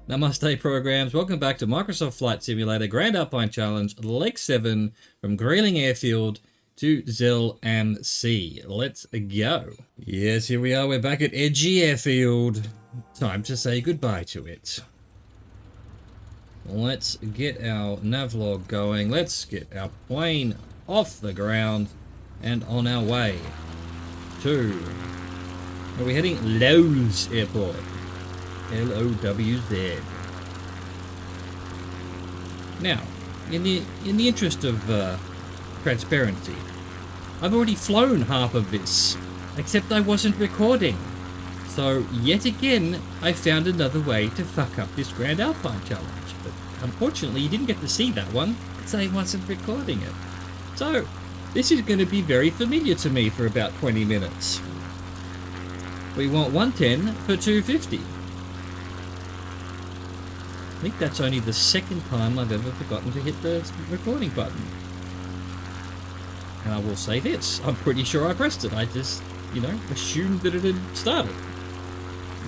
Namaste programs, welcome back to Microsoft Flight Simulator Grand Alpine Challenge, Lake 7 from Grayling Airfield to Zell MC. Let's go. Yes, here we are, we're back at Edgy Airfield. Time to say goodbye to it. Let's get our navlog going, let's get our plane off the ground and on our way to... Are we heading? Lowe's Airport. L-O-W-Z. Now, in the interest of transparency, I've already flown half of this, except I wasn't recording. So, yet again, I found another way to fuck up this Grand Alpine Challenge. But unfortunately, you didn't get to see that one, because I wasn't recording it. So, this is going to be very familiar to me for about 20 minutes. We want 110 for 250. I think that's only the second time I've ever forgotten to hit the recording button. And I will say this, I'm pretty sure I pressed it. I just, assumed that it had started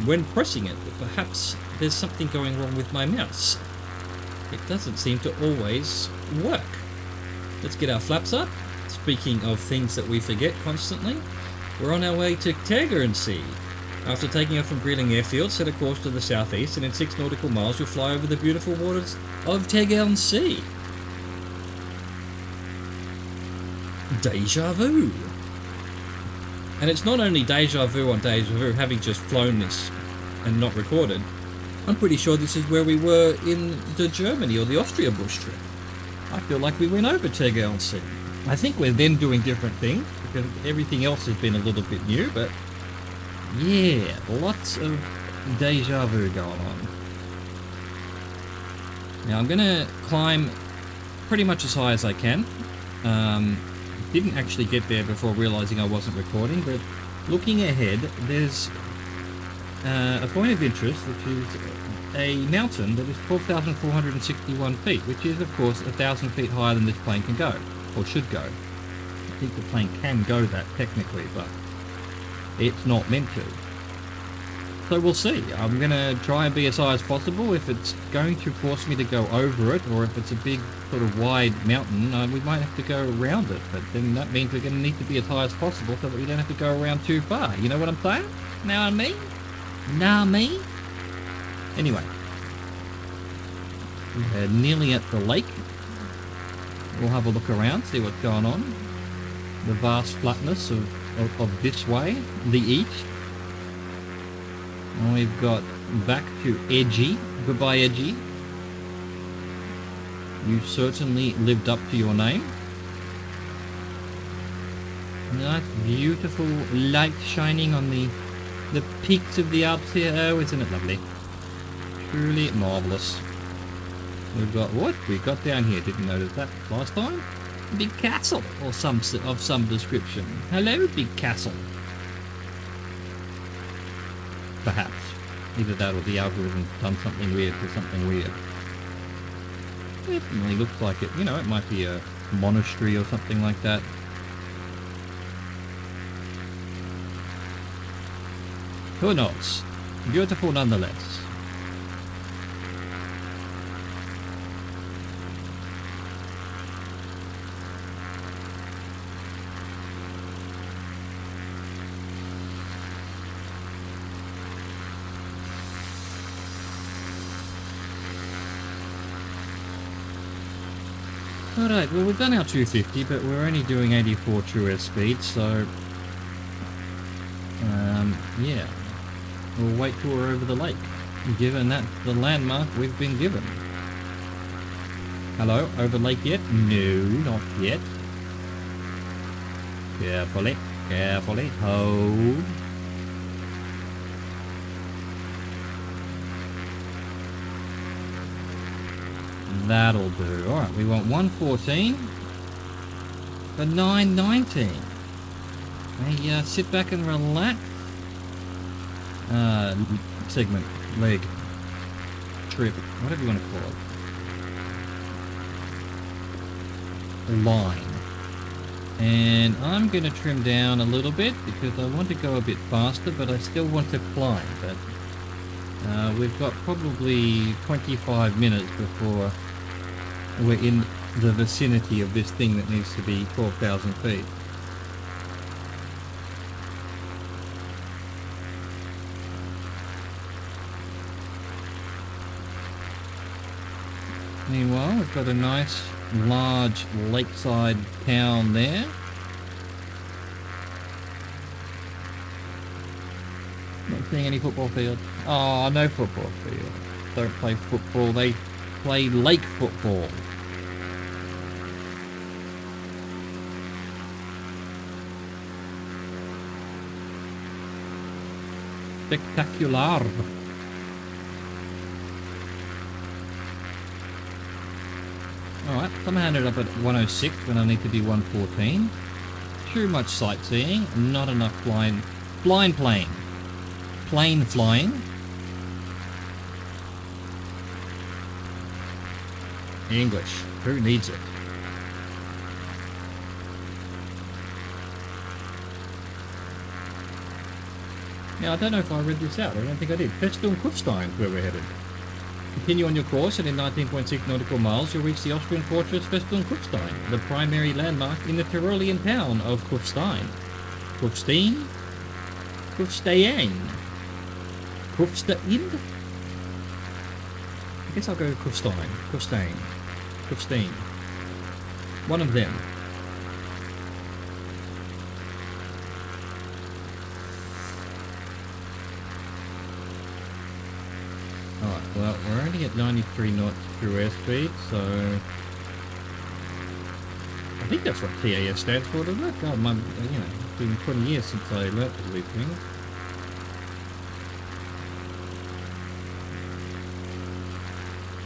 when pressing it, but perhaps there's something going wrong with my mouse. It doesn't seem to always work. Let's get our flaps up. Speaking of things that we forget constantly, we're on our way to Tegernsee. After taking off from Grayling Airfield, set a course to the southeast, and in 6 nautical miles you'll fly over the beautiful waters of Tegernsee. Deja vu. And it's not only deja vu on deja vu, having just flown this and not recorded. I'm pretty sure this is where we were in the Germany or the Austria bush trip. I feel like we went over Tegernsee. I think we're then doing different things, because everything else has been a little bit new, but yeah, lots of deja vu going on. Now I'm gonna climb pretty much as high as I can. Didn't actually get there before realizing I wasn't recording, but looking ahead, there's a point of interest, which is a mountain that is 12,461 feet, which is of course 1,000 feet higher than this plane can go, or should go. I think the plane can go that technically, but it's not meant to. So we'll see. I'm going to try and be as high as possible. If it's going to force me to go over it, or if it's a big sort of wide mountain, we might have to go around it. But then that means we're going to need to be as high as possible so that we don't have to go around too far. You know what I'm saying? Know what I mean? Know me? Anyway. We're nearly at the lake. We'll have a look around, see what's going on. The vast flatness of this way, the east. And we've got back to Edgy. Goodbye, Edgy. You certainly lived up to your name. Nice, beautiful light shining on the peaks of the Alps here. Oh, isn't it lovely? Truly marvellous. We've got what? We got down here. Didn't notice that last time. Big castle, or of some description. Hello, big castle. Perhaps. Either that or the algorithm done something weird for something weird. Definitely looks like it. It might be a monastery or something like that. Who knows? Beautiful nonetheless. Alright, well we've done our 250, but we're only doing 84 true airspeed, so... yeah. We'll wait till we're over the lake, given that's the landmark we've been given. Hello, over lake yet? No, not yet. Carefully, carefully, hold. That'll do. Alright, we want 114 for 919. Hey, sit back and relax. Segment, leg, trip, whatever you want to call it. Line. And I'm going to trim down a little bit because I want to go a bit faster, but I still want to climb. But We've got probably 25 minutes before we're in the vicinity of this thing that needs to be 12,000 feet. Meanwhile, we've got a nice large lakeside town there. Not seeing any football field. Oh, no football field. Don't play football, they play lake football. Spectacular. Alright, I'm handed up at 106 when I need to be 114. Too much sightseeing, not enough plane flying. English, who needs it? Now, I don't know if I read this out. I don't think I did. Pestel and Kufstein, where we're headed. Continue on your course, and in 19.6 nautical miles, you'll reach the Austrian fortress Pestel and Kufstein, the primary landmark in the Tyrolean town of Kufstein. Kufstein? Kufstein? Kufstein? I guess I'll go Kufstein. Kufstein. One of them. Alright, well, we're only at 93 knots through airspeed, so I think that's what TAS stands for, doesn't it? God, it's been 20 years since I learnt all these things.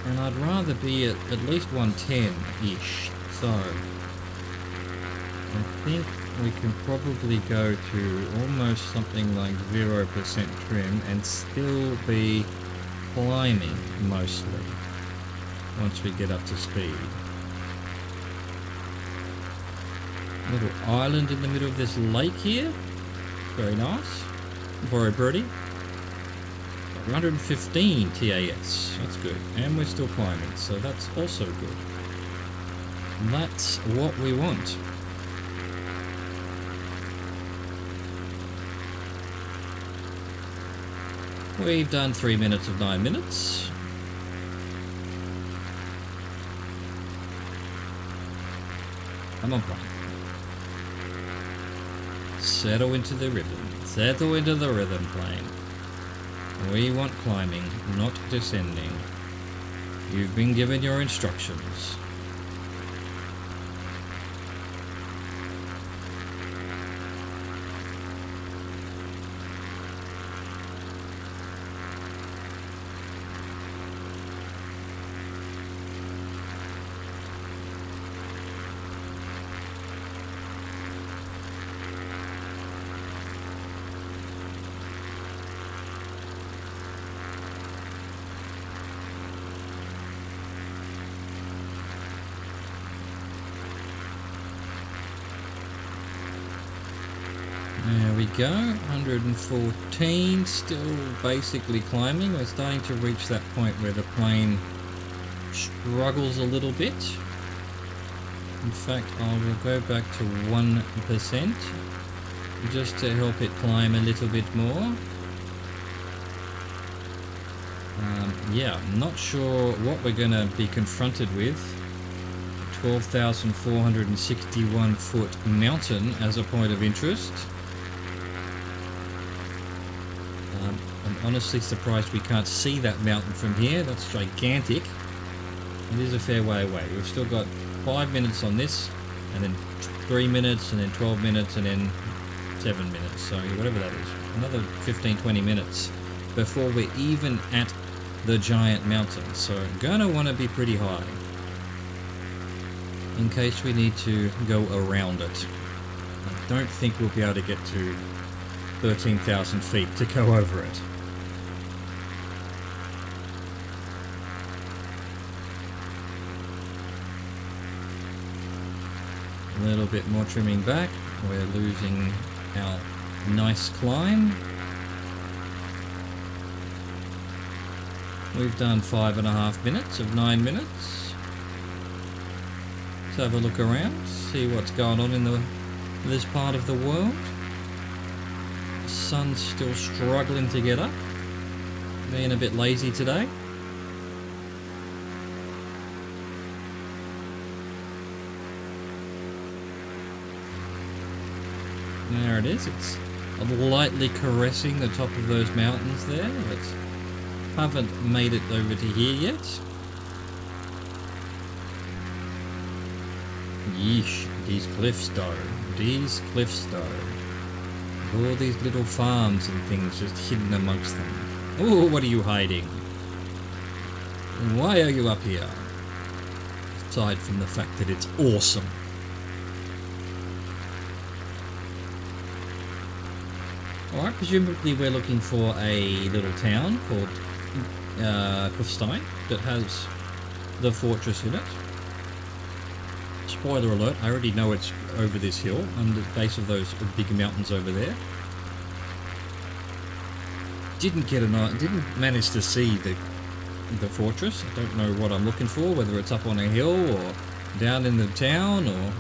And I'd rather be at least 110-ish, so I think we can probably go to almost something like 0% trim and still be climbing mostly once we get up to speed. Little island in the middle of this lake here. Very nice. Very pretty. 115 TAS. That's good. And we're still climbing, so that's also good. That's what we want. We've done 3 minutes of 9 minutes. Come on, plane. Settle into the rhythm. Settle into the rhythm, plane. We want climbing, not descending. You've been given your instructions. There we go, 114, still basically climbing. We're starting to reach that point where the plane struggles a little bit. In fact, I will go back to 1% just to help it climb a little bit more. Yeah, I'm not sure what we're going to be confronted with. 12,461 foot mountain as a point of interest. I'm honestly surprised we can't see that mountain from here. That's gigantic. It is a fair way away. We've still got 5 minutes on this, and then 3 minutes, and then 12 minutes, and then 7 minutes. So whatever that is, another 15-20 minutes before we're even at the giant mountain. So gonna want to be pretty high in case we need to go around it. I don't think we'll be able to get to 13,000 feet to go over it. A little bit more trimming back. We're losing our nice climb. We've done 5.5 minutes of 9 minutes. Let's have a look around, see what's going on in this part of the world. The sun's still struggling to get up. Being a bit lazy today. There it is. It's lightly caressing the top of those mountains there, but haven't made it over to here yet. Yeesh, these cliffs though. These cliffs though. All these little farms and things just hidden amongst them. Oh, what are you hiding? Why are you up here? Aside from the fact that it's awesome. Alright, presumably we're looking for a little town called Kufstein that has the fortress in it. Spoiler alert, I already know it's over this hill, under the base of those big mountains over there. Didn't manage to see the fortress. I don't know what I'm looking for, whether it's up on a hill or down in the town or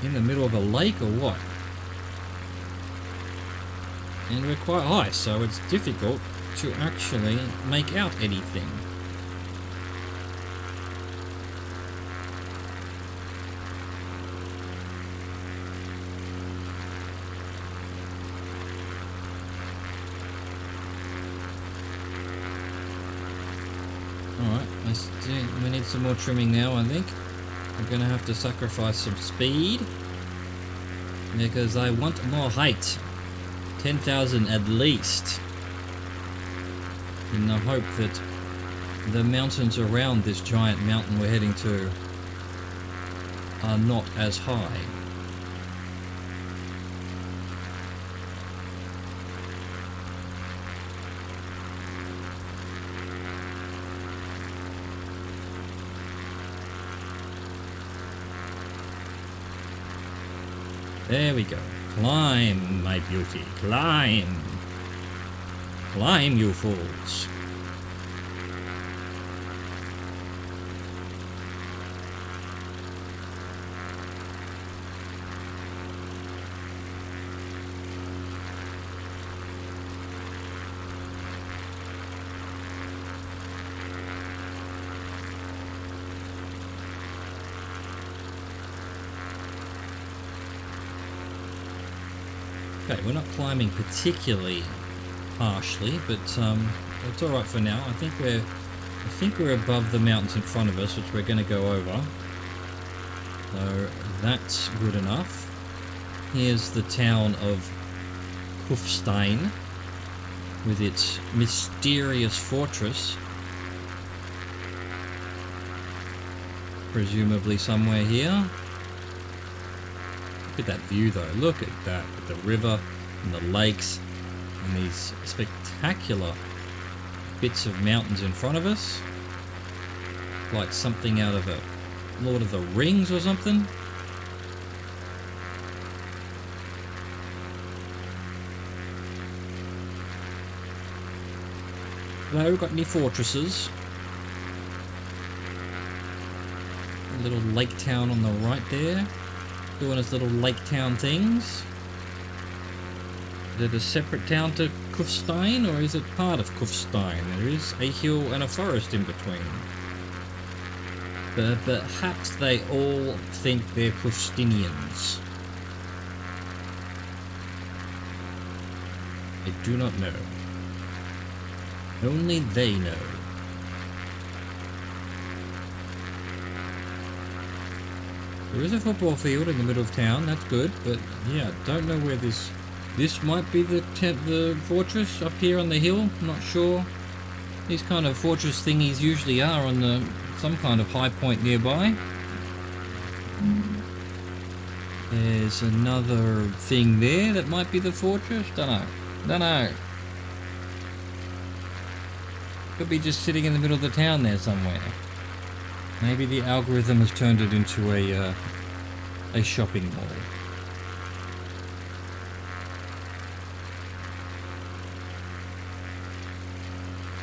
in the middle of a lake or what. And we're quite high, so it's difficult to actually make out anything. Alright, we need some more trimming now, I think. I'm gonna have to sacrifice some speed because I want more height. 10,000 at least, in the hope that the mountains around this giant mountain we're heading to are not as high. There we go. Climb, my beauty, climb. Climb, you fools. Okay, we're not climbing particularly harshly, but it's all right for now. I think we're above the mountains in front of us, which we're going to go over. So that's good enough. Here's the town of Kufstein with its mysterious fortress, presumably somewhere here. Look at that view though, look at that, with the river and the lakes and these spectacular bits of mountains in front of us. Like something out of a Lord of the Rings or something. Hello, we've got any fortresses? A little lake town on the right there. Doing its little lake town things. Is it a separate town to Kufstein, or is it part of Kufstein? There is a hill and a forest in between. But perhaps they all think they're Kufsteinians. I do not know. Only they know. There is a football field in the middle of town, that's good, but yeah, don't know where this might be the fortress up here on the hill, not sure. These kind of fortress thingies usually are on some kind of high point nearby. There's another thing there that might be the fortress, don't know. Could be just sitting in the middle of the town there somewhere. Maybe the algorithm has turned it into a shopping mall.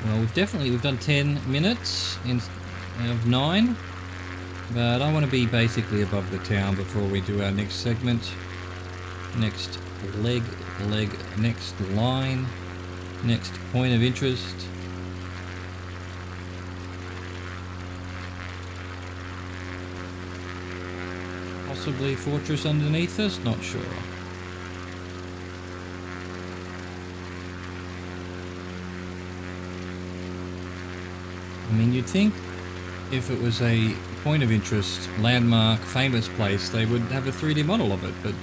Well, we've done 10 minutes of 9, but I want to be basically above the town before we do our next segment. Next leg, next line, next point of interest. Possibly fortress underneath us, not sure. I mean, you'd think if it was a point of interest, landmark, famous place, they would have a 3D model of it, but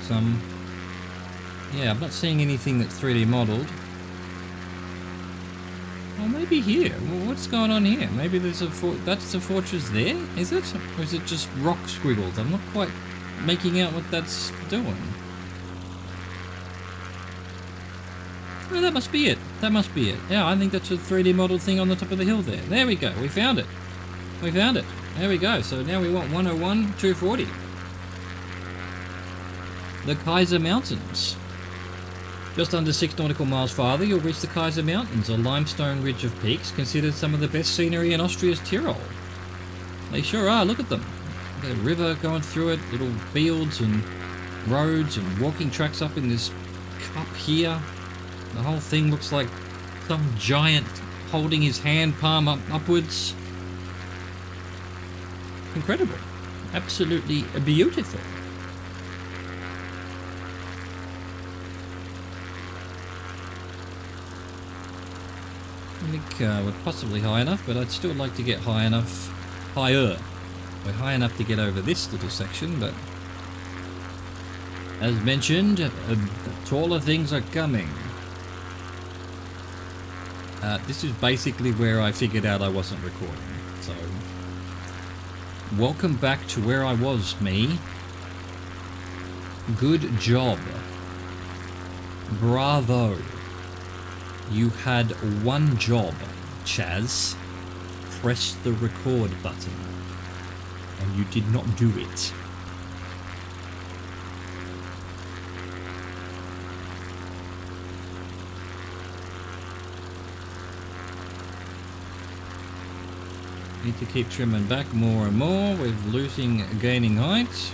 yeah, I'm not seeing anything that's 3D modeled. Well, maybe here. Well, what's going on here? Maybe there's that's the fortress there, is it? Or is it just rock squiggled? I'm not quite making out what that's doing. Oh, that must be it. That must be it. Yeah, I think that's a 3D model thing on the top of the hill there. There we go. We found it. We found it. There we go. So now we want 101, 240. The Kaiser Mountains. Just under 6 nautical miles farther, you'll reach the Kaiser Mountains, a limestone ridge of peaks considered some of the best scenery in Austria's Tyrol. They sure are. Look at them. The river going through it, little fields and roads and walking tracks up in this cup here. The whole thing looks like some giant holding his hand palm upwards. Incredible. Absolutely beautiful. I think we're possibly high enough, but I'd still like to get higher. We're high enough to get over this little section, but as mentioned, taller things are coming. This is basically where I figured out I wasn't recording. So, welcome back to where I was, me. Good job. Bravo. You had one job, Chaz. Press the record button. And you did not do it. Need to keep trimming back more and more with gaining height.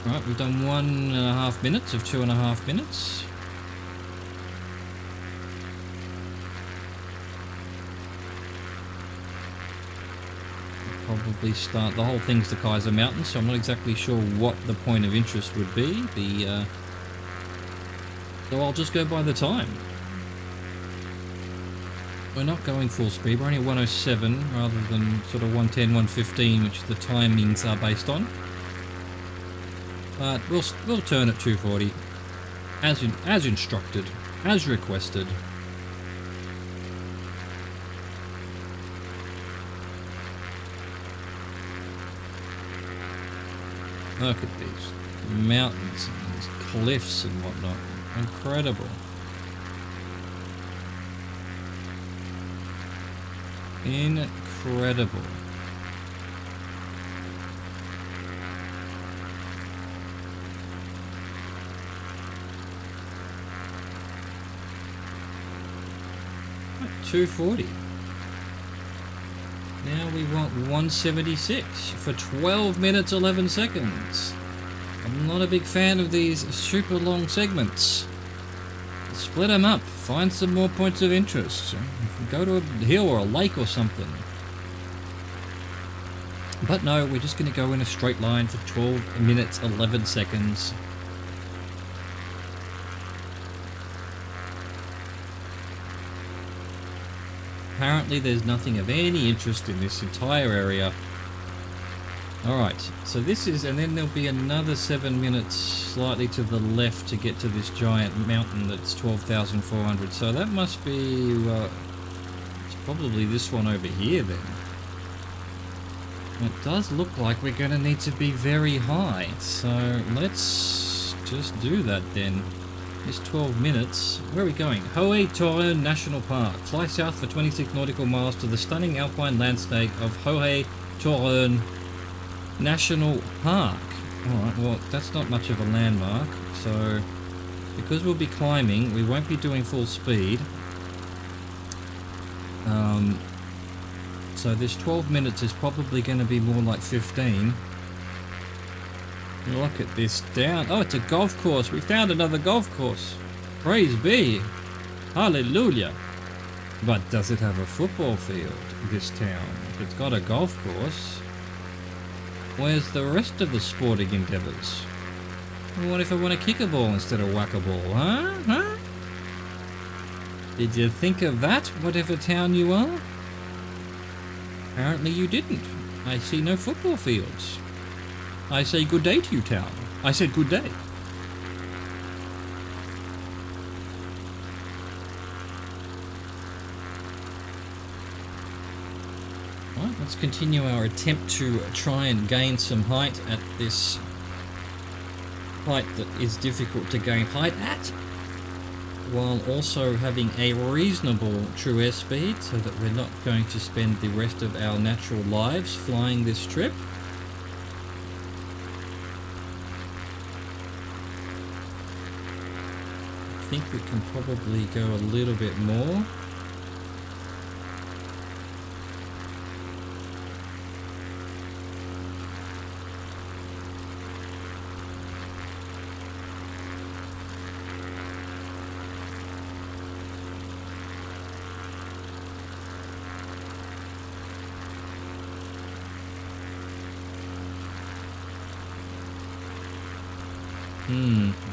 Right, we've done 1.5 minutes of 2.5 minutes. Probably start, the whole thing's the Kaiser Mountains, so I'm not exactly sure what the point of interest would be. So I'll just go by the time. We're not going full speed, we're only at 107 rather than sort of 110, 115, which the timings are based on. But we'll turn at 240, as instructed, as requested. Look at these mountains and these cliffs and whatnot. Incredible. Incredible. Right, 240. Now we want 176 for 12 minutes 11 seconds. I'm not a big fan of these super long segments. Split them up, find some more points of interest. Go to a hill or a lake or something. But no, we're just going to go in a straight line for 12 minutes 11 seconds. Apparently there's nothing of any interest in this entire area. Alright, so this is, and then there'll be another 7 minutes slightly to the left to get to this giant mountain that's 12,400. So that must be, it's probably this one over here then. It does look like we're going to need to be very high. So let's just do that then. It's 12 minutes. Where are we going? Hohe-Tauern National Park. Fly south for 26 nautical miles to the stunning alpine landscape of Hohe-Tauern National Park. Alright, well, that's not much of a landmark, so because we'll be climbing, we won't be doing full speed. So this 12 minutes is probably going to be more like 15. Look at this down. Oh, it's a golf course. We found another golf course. Praise be. Hallelujah. But does it have a football field, this town? If it's got a golf course, where's the rest of the sporting endeavours? What if I want to kick a ball instead of whack a ball, huh? Did you think of that, whatever town you are? Apparently you didn't. I see no football fields. I say good day to you, town. I said good day. Right, let's continue our attempt to try and gain some height at this height that is difficult to gain height at, while also having a reasonable true airspeed so that we're not going to spend the rest of our natural lives flying this trip. I think we can probably go a little bit more.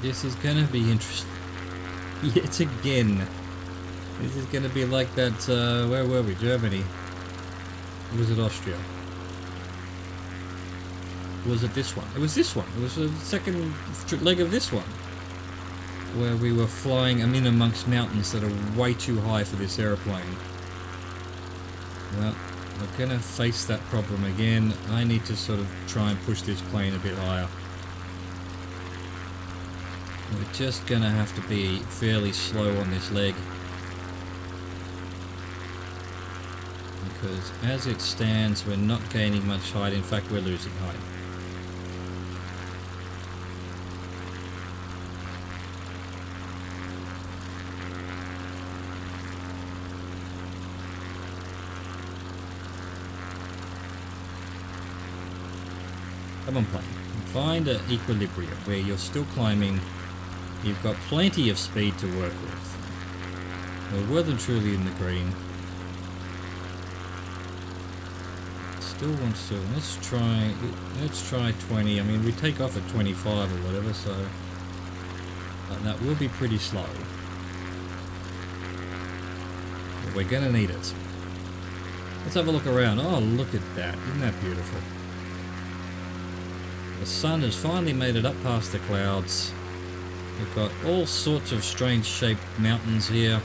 This is gonna be interesting. Yet again. This is gonna be like that, where were we? Germany. Or was it Austria? Or was it this one? It was this one. It was the second leg of this one. Where we were flying in amongst mountains that are way too high for this aeroplane. Well, we're gonna face that problem again. I need to sort of try and push this plane a bit higher. We're just gonna have to be fairly slow on this leg, because as it stands we're not gaining much height. In fact, we're losing height. Come on, plane. Find an equilibrium where you're still climbing. You've got plenty of speed to work with. We're well and truly in the green. Still wants to. Let's try 20. I mean, we take off at 25 or whatever, so that will be pretty slow. But we're gonna need it. Let's have a look around. Oh, look at that! Isn't that beautiful? The sun has finally made it up past the clouds. We've got all sorts of strange shaped mountains here.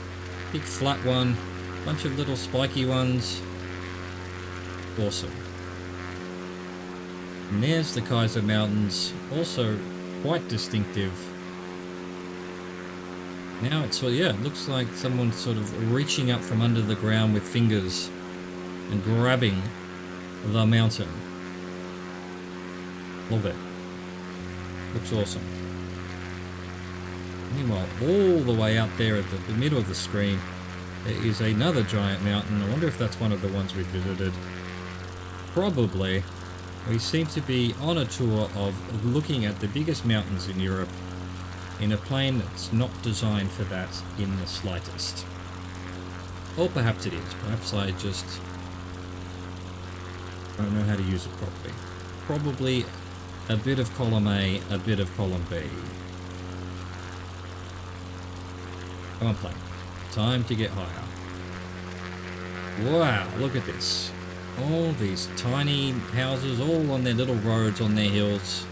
Big flat one, bunch of little spiky ones. Awesome. And there's the Kaiser Mountains, also quite distinctive. Now it's, well, yeah, it looks like someone's sort of reaching up from under the ground with fingers and grabbing the mountain. Love it. Looks awesome. Meanwhile, all the way out there at the middle of the screen, there is another giant mountain. I wonder if that's one of the ones we visited. Probably. We seem to be on a tour of looking at the biggest mountains in Europe in a plane that's not designed for that in the slightest. Or perhaps it is. Perhaps I just don't know how to use it properly. Probably a bit of column A, a bit of column B. Come on, plane. Time to get higher. Wow, look at this. All these tiny houses, all on their little roads, on their hills,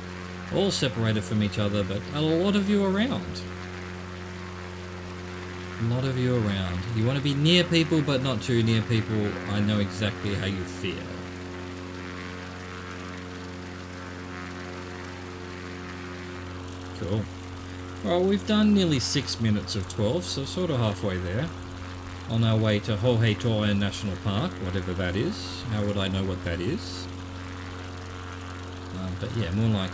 all separated from each other, but a lot of you around. A lot of you around. You want to be near people, but not too near people. I know exactly how you feel. Cool. Well, we've done nearly 6 minutes of 12, so sort of halfway there. On our way to Hohe National Park, whatever that is. How would I know what that is? But yeah, more like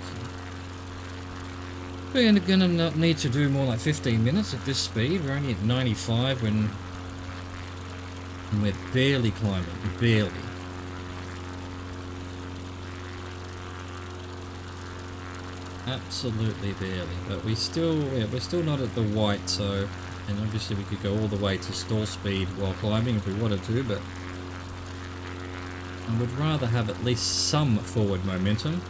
We're gonna need to do more like 15 minutes at this speed. We're only at 95 when we're barely climbing, barely. Absolutely barely, but we're still not at the white, so, and obviously we could go all the way to stall speed while climbing if we wanted to, but I would rather have at least some forward momentum.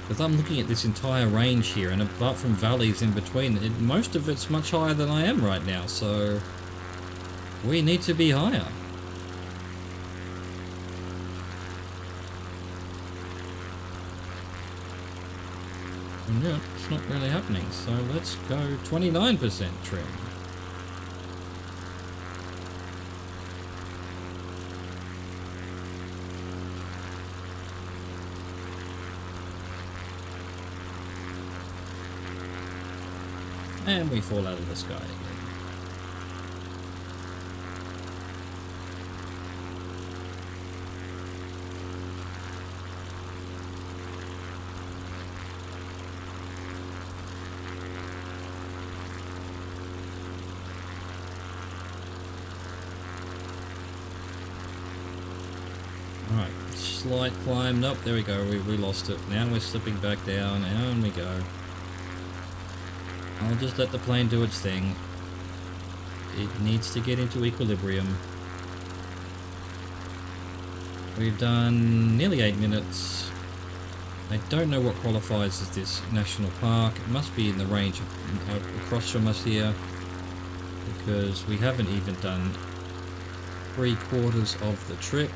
Because I'm looking at this entire range here, and apart from valleys in between, most of it's much higher than I am right now, so we need to be higher. And yeah, it's not really happening, so let's go 29% trim. And we fall out of the sky again. Alright, slight climb. Nope, there we go. We lost it. Now we're slipping back down. And we go. I'll just let the plane do its thing. It needs to get into equilibrium. We've done nearly 8 minutes. I don't know what qualifies as this national park. It must be in the range across from us here, because we haven't even done 3/4 of the trip.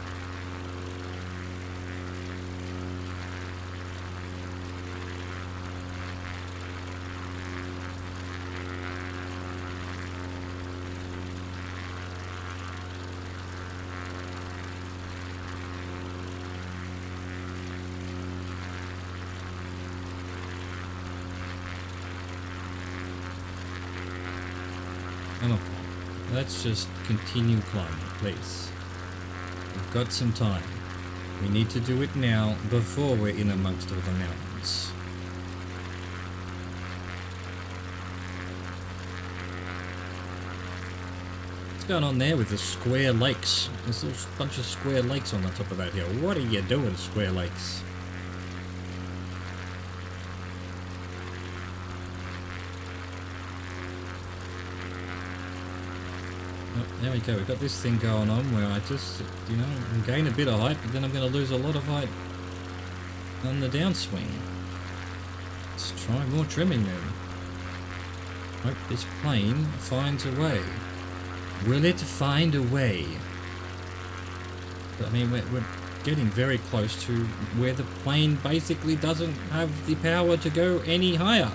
Come on, let's just continue climbing, please. We've got some time. We need to do it now before we're in amongst all the mountains. What's going on there with the square lakes? There's a bunch of square lakes on the top of that hill. What are you doing, square lakes? There we go, we've got this thing going on where I just, you know, gain a bit of height, but then I'm going to lose a lot of height on the downswing. Let's try more trimming then. Hope this plane finds a way. Will it find a way? But, I mean, we're getting very close to where the plane basically doesn't have the power to go any higher.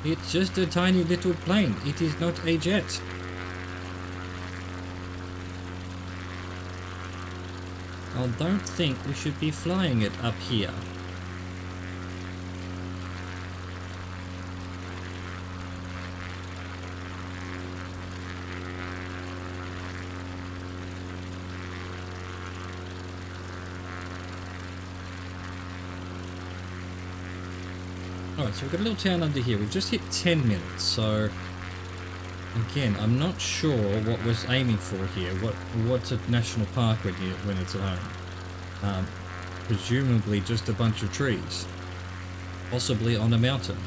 It's just a tiny little plane. It is not a jet. I don't think we should be flying it up here. Alright, so we've got a little town under here. We've just hit 10 minutes, so again, I'm not sure what we're aiming for here. What's a national park when it's at home? Presumably just a bunch of trees, possibly on a mountain.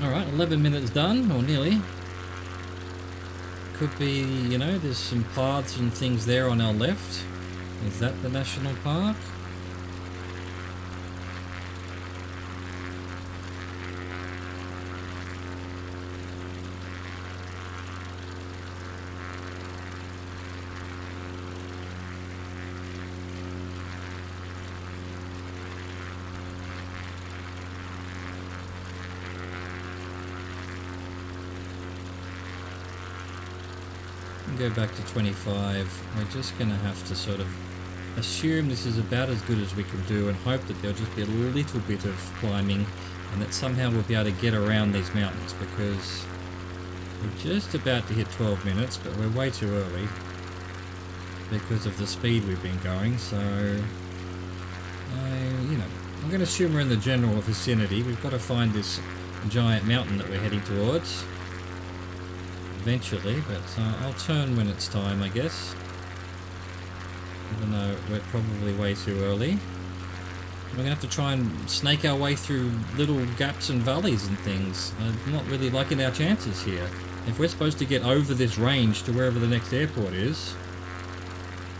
Alright, 11 minutes done, or nearly. Could be, you know, there's some paths and things there on our left. Is that the national park? can go back to 25. We're just going to have to sort of assume this is about as good as we can do and hope that there'll just be a little bit of climbing and that somehow we'll be able to get around these mountains, because we're just about to hit 12 minutes, but we're way too early because of the speed we've been going. So, you know, I'm going to assume we're in the general vicinity. We've got to find this giant mountain that we're heading towards eventually, but I'll turn when it's time, I guess. Even though we're probably way too early. We're going to have to try and snake our way through little gaps and valleys and things. I'm not really liking our chances here. If we're supposed to get over this range to wherever the next airport is,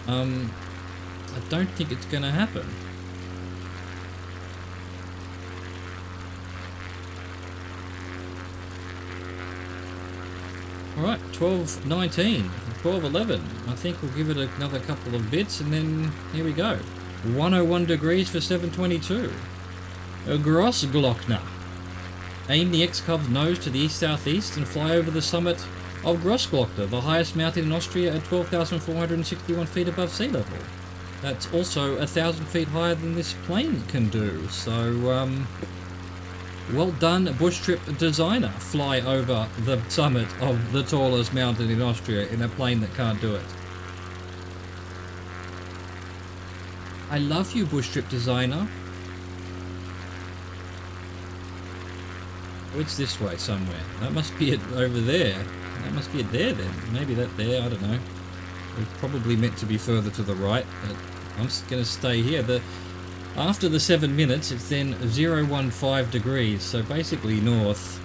I don't think it's going to happen. Alright, 12:19, 12:11. I think we'll give it another couple of bits and then here we go. 101 degrees for 7:22. Grossglockner. Aim the X-Cub's nose to the east-southeast and fly over the summit of Grossglockner, the highest mountain in Austria at 12,461 feet above sea level. That's also 1,000 feet higher than this plane can do, so well done, bush trip designer. Fly over the summit of the tallest mountain in Austria in a plane that can't do it. I love you, bush trip designer. Oh, it's this way somewhere. That must be it over there. That must be it there then. Maybe that there, I don't know. We're probably meant to be further to the right, but I'm just going to stay here. After the 7 minutes, it's then 015 degrees, so basically north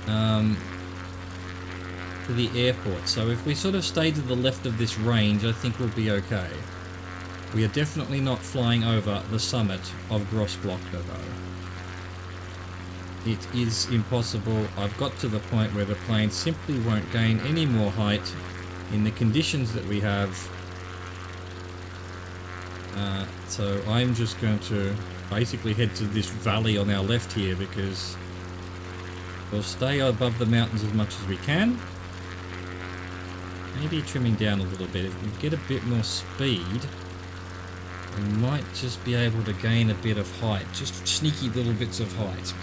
to the airport. So if we sort of stay to the left of this range, I think we'll be okay. We are definitely not flying over the summit of Grossglockner though. It is impossible. I've got to the point where the plane simply won't gain any more height in the conditions that we have. So I'm just going to basically head to this valley on our left here, because we'll stay above the mountains as much as we can. Maybe trimming down a little bit. If we get a bit more speed, we might just be able to gain a bit of height. Just sneaky little bits of height.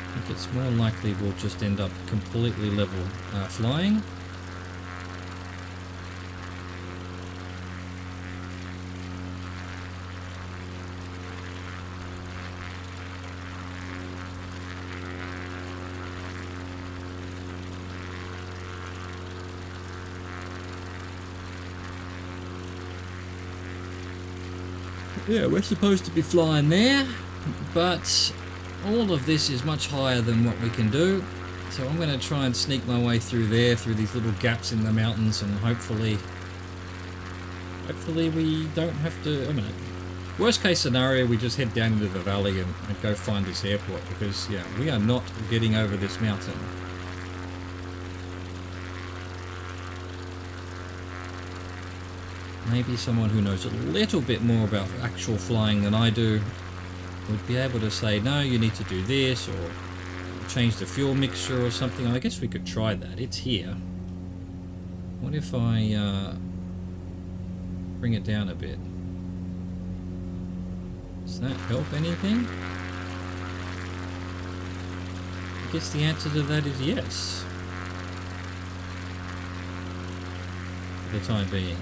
I think it's more likely we'll just end up completely level flying. Yeah, we're supposed to be flying there, but all of this is much higher than what we can do. So I'm going to try and sneak my way through there, through these little gaps in the mountains, and hopefully we don't have to, I mean, worst case scenario, we just head down into the valley and go find this airport, because yeah, we are not getting over this mountain. Maybe someone who knows a little bit more about actual flying than I do would be able to say, no, you need to do this, or change the fuel mixture or something. I guess we could try that. It's here. What if I bring it down a bit? Does that help anything? I guess the answer to that is yes. For the time being.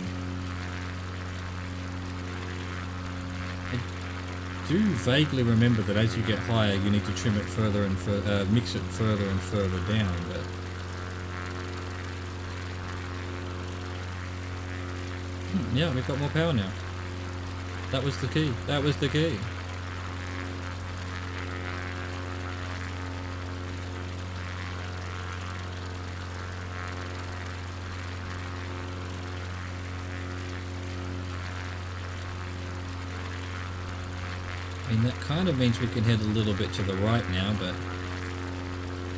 I do vaguely remember that as you get higher, you need to trim it further and further, mix it further and further down. But yeah, we've got more power now. That was the key. That was the key. I mean, that kind of means we can head a little bit to the right now, but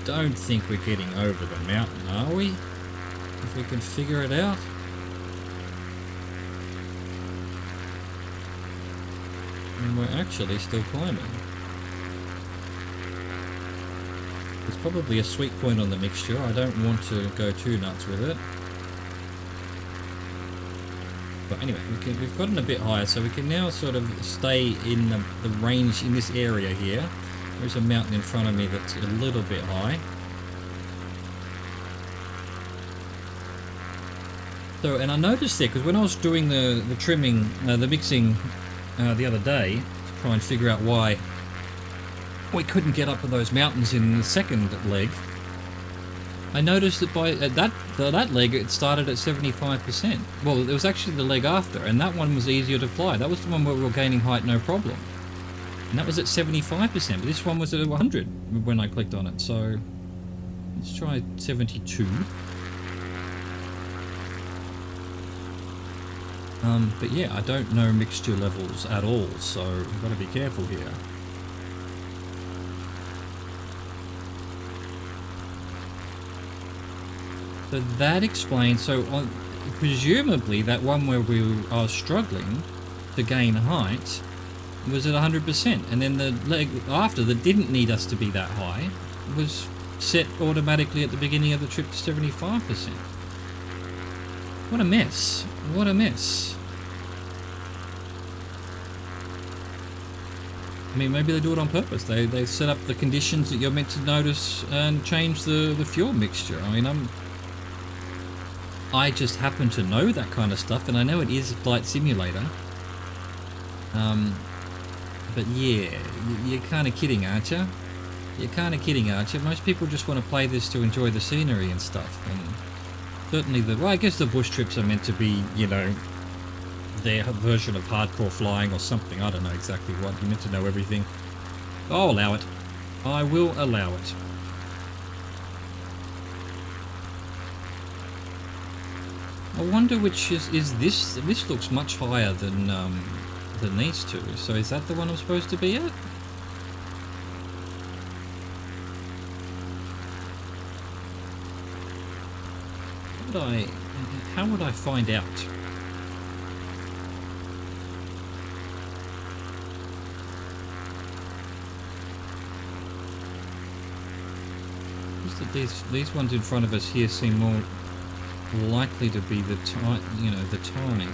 don't think we're getting over the mountain, are we? If we can figure it out. And we're actually still climbing. There's probably a sweet point on the mixture. I don't want to go too nuts with it. But anyway, we've gotten a bit higher, so we can now sort of stay in the range in this area here. There's a mountain in front of me that's a little bit high. So, and I noticed there, because when I was doing the trimming, the mixing the other day, to try and figure out why we couldn't get up to those mountains in the second leg, I noticed that by that leg it started at 75%. Well, it was actually the leg after, and that one was easier to fly. That was the one where we were gaining height no problem. And that was at 75%, but this one was at 100 when I clicked on it. So let's try 72. But yeah, I don't know mixture levels at all, so I've got to be careful here. So that explains, so presumably that one where I was struggling to gain height was at 100%, and then the leg after that didn't need us to be that high was set automatically at the beginning of the trip to 75%. What a mess. What a mess. I mean, maybe they do it on purpose. They set up the conditions that you're meant to notice and change the fuel mixture. I mean, I just happen to know that kind of stuff, and I know it is a flight simulator. But yeah, you're kind of kidding, aren't you? You're kind of kidding, aren't you? Most people just want to play this to enjoy the scenery and stuff. And certainly well, I guess the bush trips are meant to be, you know, their version of hardcore flying or something. I don't know exactly what. You're meant to know everything. I'll allow it. I will allow it. I wonder which is this. This looks much higher than these two. So is that the one I'm supposed to be at? How would I find out? Just that these ones in front of us here seem more likely to be the time, you know, the time.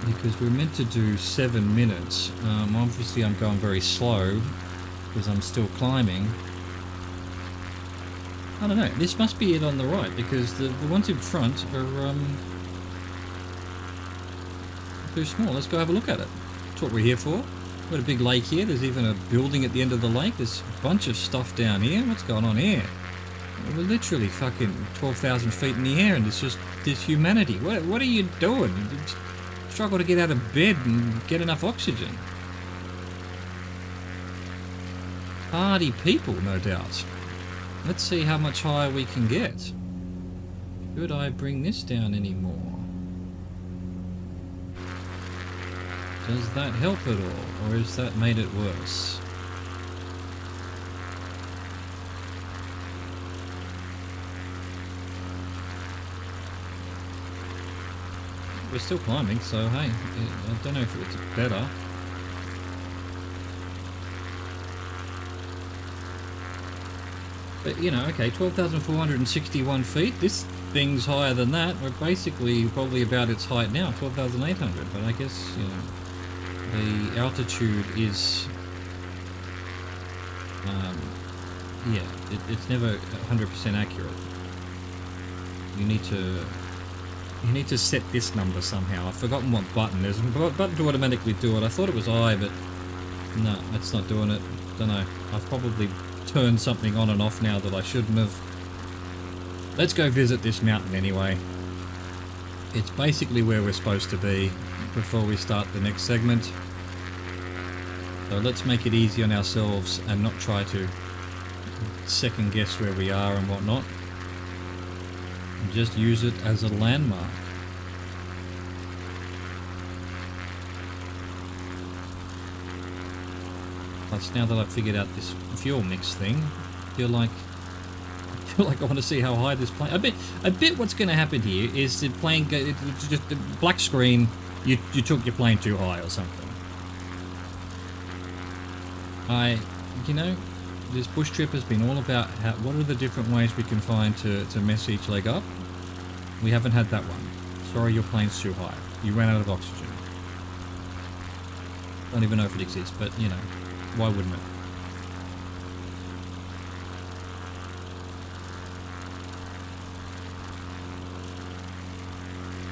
Because we're meant to do 7 minutes. Obviously I'm going very slow because I'm still climbing. I don't know, this must be it on the right, because the ones in front are too small. Let's go have a look at it. That's what we're here for. We've got a big lake here. There's even a building at the end of the lake. There's a bunch of stuff down here. What's going on here? We're literally fucking 12,000 feet in the air, and it's just this humanity. What are you doing? You struggle to get out of bed and get enough oxygen. Hardy people, no doubt. Let's see how much higher we can get. Could I bring this down anymore? Does that help at all, or has that made it worse? We're still climbing, so hey, I don't know if it's better. But, you know, okay, 12,461 feet. This thing's higher than that. We're basically probably about its height now, 12,800. But I guess, you know, the altitude is... yeah, it's never 100% accurate. You need to set this number somehow. I've forgotten what button. There's a button to automatically do it. I thought it was I, but no, it's not doing it. Don't know. I've probably turn something on and off now that I shouldn't have. Let's go visit this mountain anyway. It's basically where we're supposed to be before we start the next segment. So let's make it easy on ourselves and not try to second guess where we are and whatnot. And just use it as a landmark. Plus, now that I've figured out this fuel mix thing, I feel like I want to see how high this plane. I bet what's going to happen here is the plane just the black screen. You took your plane too high or something. You know, this bush trip has been all about what are the different ways we can find to mess each leg up. We haven't had that one. Sorry, your plane's too high. You ran out of oxygen. Don't even know if it exists, but you know, why wouldn't it?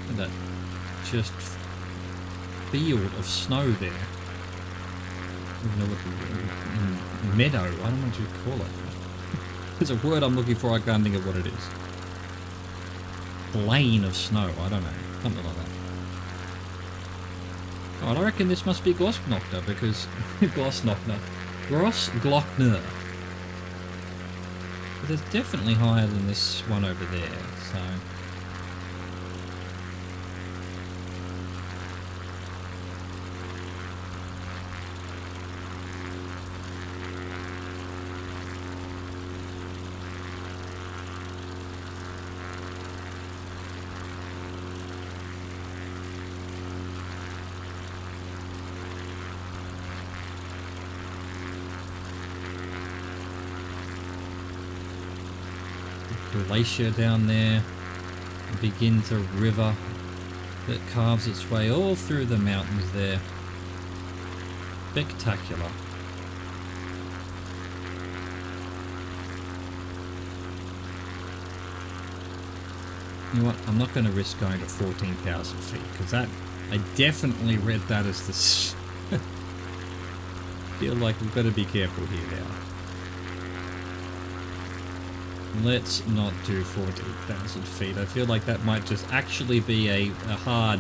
Look at that just field of snow there. I don't know what the meadow, I don't know what you call it. There's a word I'm looking for, I can't think of what it is. Plain of snow, I don't know. Something like that. Oh, I reckon this must be Glossglockner because Grossglockner. But it's definitely higher than this one over there, so. Glacier down there begins a river that carves its way all through the mountains there. Spectacular. You know what? I'm not going to risk going to 14,000 feet because that I definitely read that as the. Feel like we've got to be careful here now. Let's not do 14,000 feet. I feel like that might just actually be a hard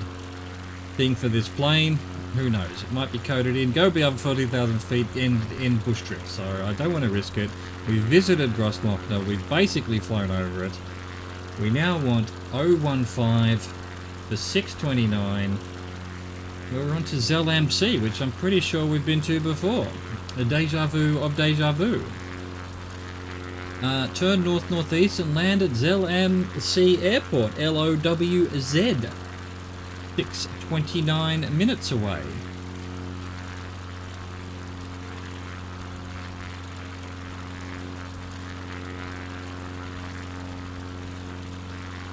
thing for this plane. Who knows? It might be coded in. Go beyond 14,000 feet in bush trip. So I don't want to risk it. We've visited Grossglockner. We've basically flown over it. We now want 015 for 629. We're on to Zell MC, which I'm pretty sure we've been to before. The deja vu of deja vu. Turn north-northeast and land at Zell MC Airport, LOWZ. 6:29 minutes away.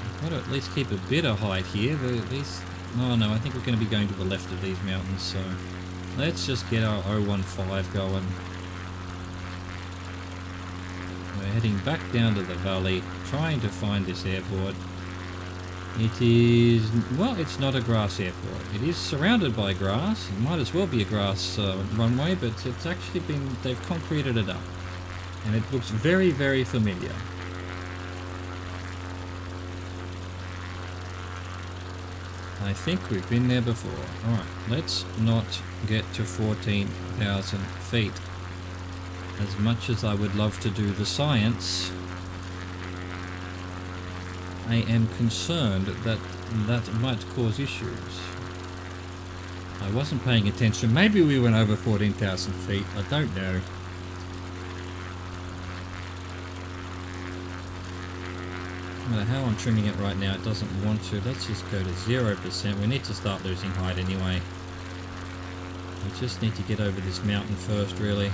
I've got to at least keep a bit of height here. Oh no, I think we're going to be going to the left of these mountains, so let's just get our 015 going. We're heading back down to the valley, trying to find this airport. It is, well, it's not a grass airport. It is surrounded by grass. It might as well be a grass runway, but it's actually been, they've concreted it up. And it looks very, very familiar. I think we've been there before. Alright, let's not get to 14,000 feet. As much as I would love to do the science, I am concerned that that might cause issues. I wasn't paying attention. Maybe we went over 14,000 feet. I don't know. No matter how I'm trimming it right now, it doesn't want to. Let's just go to 0%. We need to start losing height anyway. We just need to get over this mountain first, really.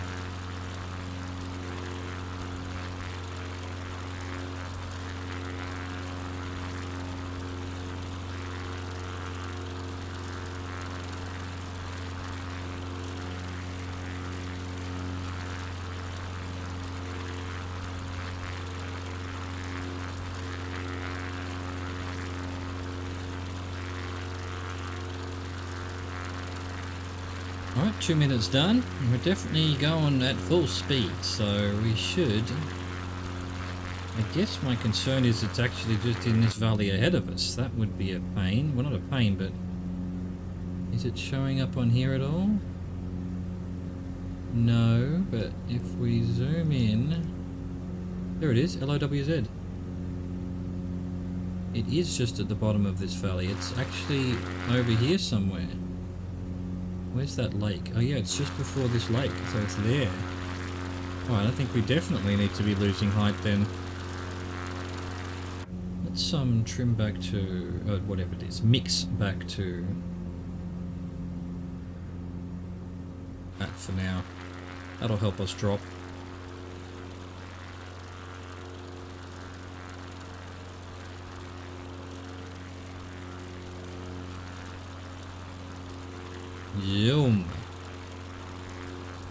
Alright, 2 minutes done. We're definitely going at full speed, so we should... I guess my concern is it's actually just in this valley ahead of us. That would be a pain. Well, not a pain, but... Is it showing up on here at all? No, but if we zoom in... There it is, LOWZ. It is just at the bottom of this valley. It's actually over here somewhere. Where's that lake? Oh yeah, it's just before this lake, so it's there. Alright, I think we definitely need to be losing height then. Let's trim back to, whatever it is, mix back to that for now. That'll help us drop. Zoom.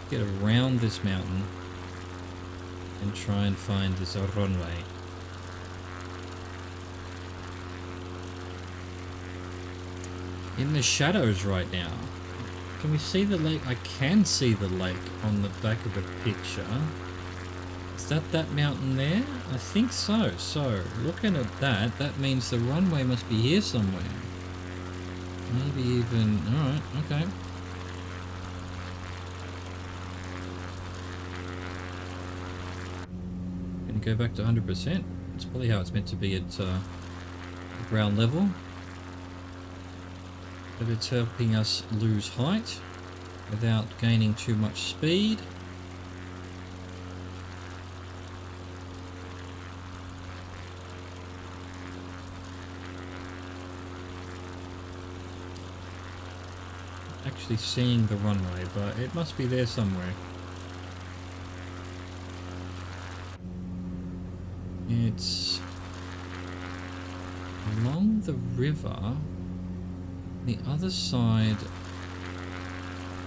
Get around this mountain and try and find this runway. In the shadows right now. Can we see the lake? I can see the lake on the back of the picture. Is that mountain there? I think so. So, looking at that, that means the runway must be here somewhere. Maybe even... Alright, okay. Gonna go back to 100%. It's probably how it's meant to be at ground level. But it's helping us lose height without gaining too much speed. Actually seeing the runway, but it must be there somewhere. It's along the river. The other side,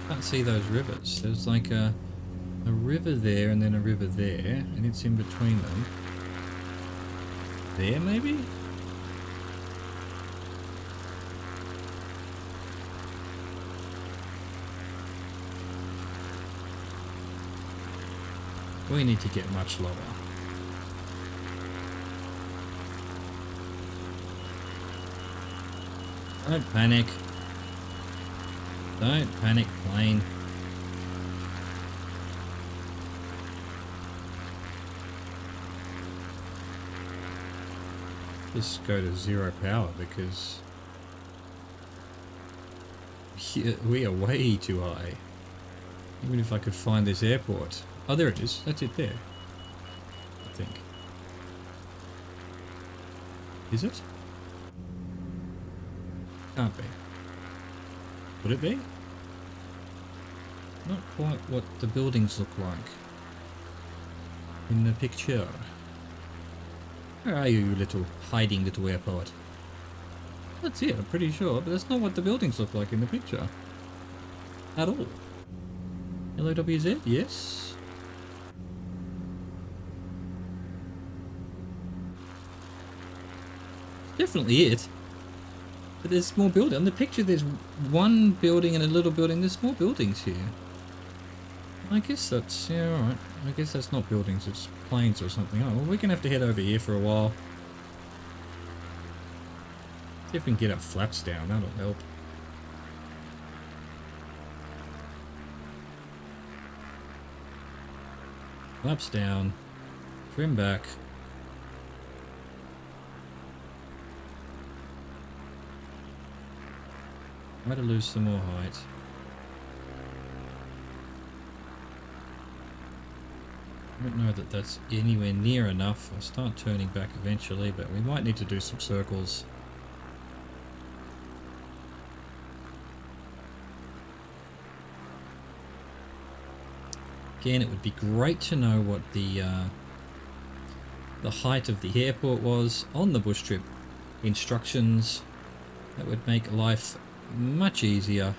can't see those rivers. There's like a river there and then a river there, and it's in between them. There, maybe? We need to get much lower. Don't panic. Don't panic, plane. Just go to 0 power because we are way too high. Even if I could find this airport. Oh, there it is. That's it there. I think. Is it? Can't be. Would it be? Not quite what the buildings look like in the picture. Where are you, you little hiding little airport? That's it, I'm pretty sure, but that's not what the buildings look like in the picture. At all. LOWZ? Yes. Definitely it. But there's more building. On the picture there's one building and a little building. There's more buildings here. I guess that's... yeah, alright. I guess that's not buildings, it's planes or something. Oh, well, we're gonna have to head over here for a while. See if we can get our flaps down, that'll help. Flaps down. Trim back. Try to lose some more height. I don't know that that's anywhere near enough. I'll start turning back eventually, but we might need to do some circles. Again, it would be great to know what the height of the airport was on the bush trip instructions. That would make life much easier.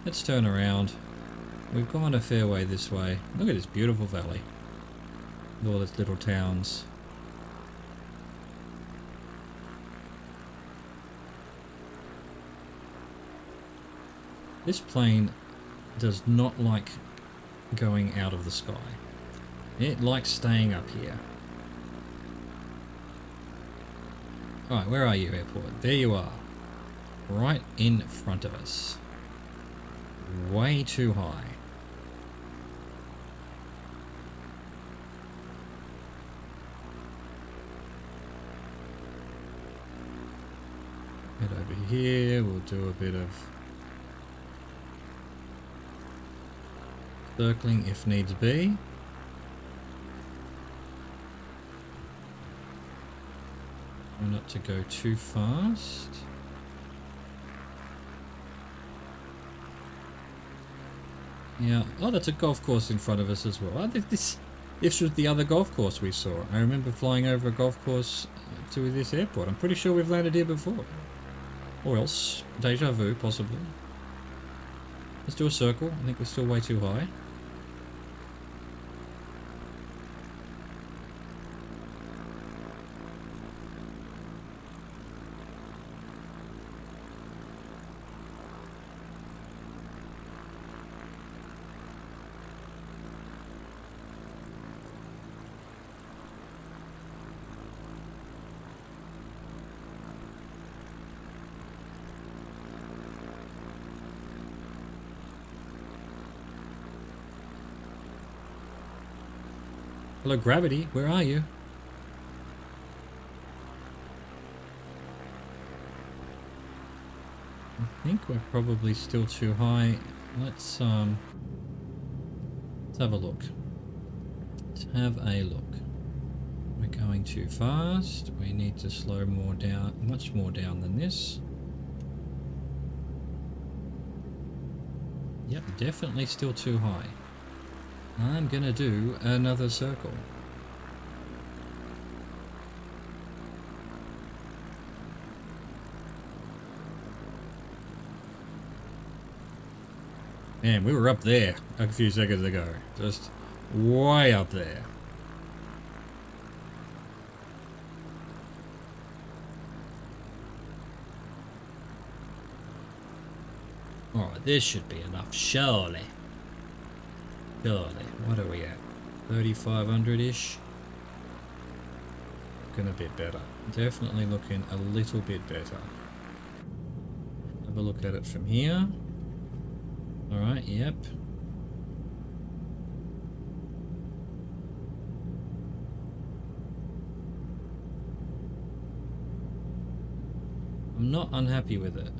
Let's turn around. We've gone a fair way this way. Look at this beautiful valley. With all its little towns. This plane does not like going out of the sky. It likes staying up here. Alright, where are you, airport? There you are. Right in front of us. Way too high. Head over here, we'll do a bit of circling if needs be. Try not to go too fast. Yeah. Oh, that's a golf course in front of us as well. I think this was the other golf course we saw. I remember flying over a golf course to this airport. I'm pretty sure we've landed here before. Or else, deja vu, possibly. Let's do a circle. I think we're still way too high. Hello, gravity. Where are you? I think we're probably still too high. Let's have a look. Let's have a look. We're going too fast. We need to slow more down, much more down than this. Yep, definitely still too high. I'm gonna do another circle. Man, we were up there a few seconds ago. Just way up there. Alright, this should be enough, surely. Surely. What are we at? 3,500-ish? Looking a bit better. Definitely looking a little bit better. Have a look at it from here. Alright, yep. I'm not unhappy with it.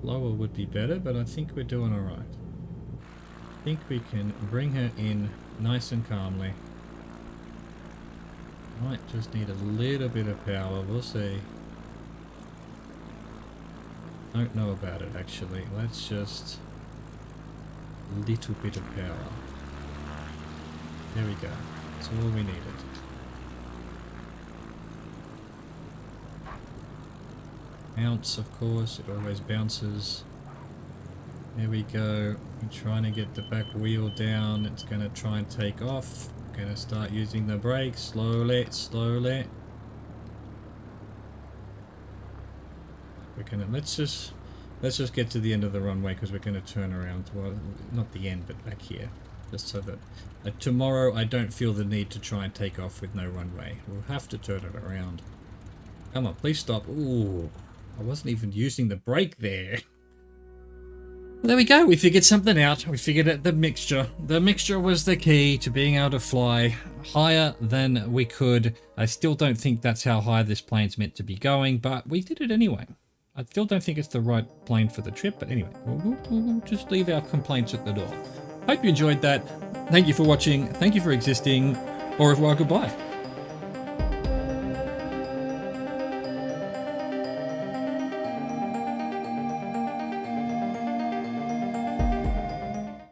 Lower would be better, but I think we're doing alright. I think we can bring her in nice and calmly. Might just need a little bit of power, we'll see. Don't know about it actually. Let's just a little bit of power. There we go. That's all we needed. Bounce, of course, it always bounces. There we go. I'm trying to get the back wheel down. It's going to try and take off. Going to start using the brakes slowly, slowly. We're gonna let's just get to the end of the runway because we're going to turn around. Well, not the end, but back here, just so that tomorrow I don't feel the need to try and take off with no runway. We'll have to turn it around. Come on, please stop. Ooh. I wasn't even using the brake there. Well, there we go. We figured something out. We figured out the mixture. The mixture was the key to being able to fly higher than we could. I still don't think that's how high this plane's meant to be going, but we did it anyway. I still don't think it's the right plane for the trip, but anyway, we'll just leave our complaints at the door. Hope you enjoyed that. Thank you for watching. Thank you for existing. Au revoir, goodbye.